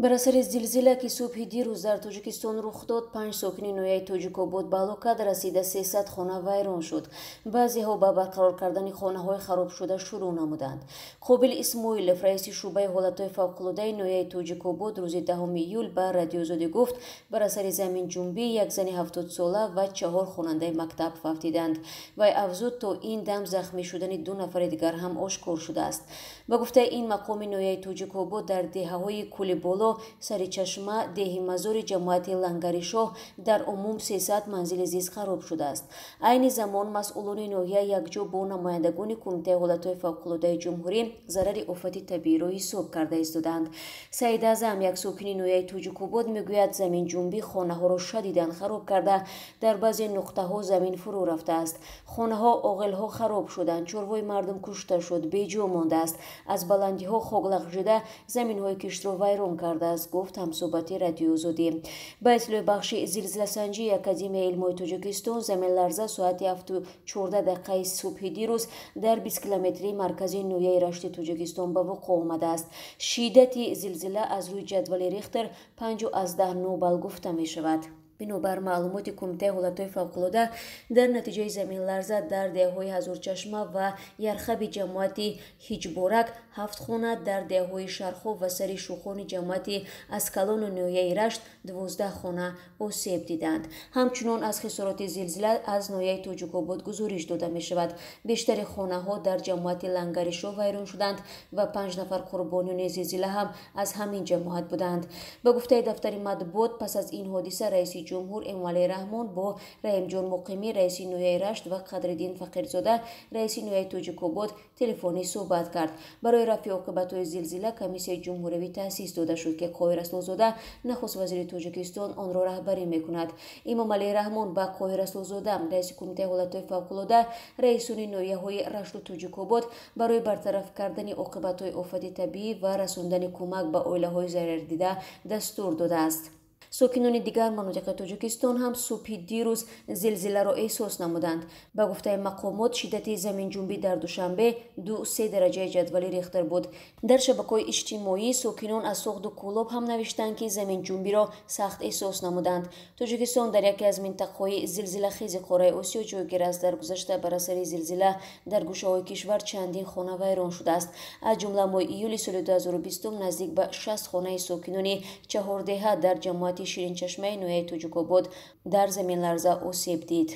бар асари зилзила ки субҳи дирӯз дар тоҷикистон рух дод, 5 сокини ноҳияи Тоҷикобод ба ҳалокат расида, 300 хона вайрон шуд. Баъзеҳо ба барқарор кардани хонаҳои харобшуда шурӯъ намуданд. Қобил Исмоилов, раиси шуъбаи ҳолатҳои фавқулоддаи ноҳияи Тоҷикобод, рӯзи 10 июл ба радиозодӣ гуфт, бар асари заминҷунбӣ як зани 70-сола ва 4 хонандаи мактаб фавтиданд. Вай афзуд, то ин дам захмӣ шудани 2 нафари дигар ҳам ошкор шудааст. Ба гуфтаи ин мақоми ноҳияи Тоҷикобод дар деҳаҳои Кулиболо, Сари Чашма, деҳи Мазори ҷамоати Лангаришоҳ дар умум 300 манзили зист хароб шудааст. Айни замон масъулони ноҳия якҷо бо намояндагони Кумитаи ҳолатҳои фавқулоддаи ҷумҳурӣ зарари офати табииро ҳисоб карда истоданд. Саид Аъзам, як сокини ноҳияи Тоҷикобод, мегӯяд заминҷунбӣ хонаҳоро шадидан хароб карда, дар баъзе нуқтаҳо замин фурӯ рафтааст. Хонаҳо, оғилҳо хароб шуданд, чорвои мардум кушта шуд, беҷо мондааст. Аз баландиҳо хок лағжида заминҳои киштро вайрон кардааст, гуфт ҳамсӯҳбати радиозодӣ. Ба иттилои бахши зилзиласанҷии Академияи илмҳои Тоҷикистон, заминларза соати 7:14 субҳи дирӯз дар 20 километрии маркази ноҳияи Рашти Тоҷикистон ба вуқӯъ омадааст. Шиддати зилзила аз рӯи ҷадвали Рихтер 5/10 бал гуфта мешавад. Бинобар маълумоти Кумитаи ҳолатҳои фавқулодда, дар натиҷаи заминларза дар деҳаҳои Ҳазорчашма ва Ярхаби ҷамоати Ҳиҷборак 7 хона, дар деҳаҳои Шархов ва Сари Шухони ҷамоати Аскалону ноҳияи Рашт 12 хона осеб диданд. Ҳамчунон аз хисороти зилзила аз ноҳияи Тоҷикобод гузориш дода мешавад. Бештари хонаҳо дар ҷамоати Лангаришоҳ вайрон шуданд ва 5 нафар қурбониёни зилзила ҳам аз ҳамин ҷамоат буданд. Ба гуфтаи дафтари матбуот, пас аз ин ҳодиса раиси ҷумҳур Эмомалӣ Раҳмон бо Раҳимҷон Муқимӣ, раиси ноҳияи Рашт, ва Қадриддин Фақирзода, раиси ноҳияи Тоҷикобод телефонӣ суҳбат кард. Барои рафъи оқибатҳои зилзила комиссияи ҷумҳуриявӣ таъсис дода шуд, ки Қоҳир Расулзода, нахуст вазири Тоҷикистон, онро раҳбарӣ мекунад. Эмомалӣ Раҳмон ба Қоҳир Расулзода, раиси Кумитаи ҳолатҳои фавқулодда, раисони ноҳияҳои Рашту Тоҷикобод барои бартараф кардани оқибатҳои офати табиӣ ва расондани кӯмак ба оилаҳои зарардида дастур додааст. Сокинони дигар манотиқи Тоҷикистон ҳам субҳи дирӯз зилзиларо эҳсос намуданд. Ба гуфтаи мақомот, шиддати заминҷунбӣ дар душанбе 2-3 дараҷаи ҷадвали Рихтер буд. Дар шабакаҳои иҷтимоӣ сокинон аз Соғду Кӯлоб ҳам навиштанд, ки заминҷунбиро сахт эҳсос намуданд. Тоҷикистон дар яке аз минтақаҳои зилзилахези қораи Осиё ҷойгир аст. Дар гузашта бар асари зилзила дар гӯшаҳои кишвар чандин хона вайрон шудааст. Аз ҷумла моҳи июли соли 2020 наздик ба 60 хонаи сокинони чаҳордеҳа дар ҷамоати Ширинчашмаи ноҳияи Тоҷикобод дар заминларза осеб дид.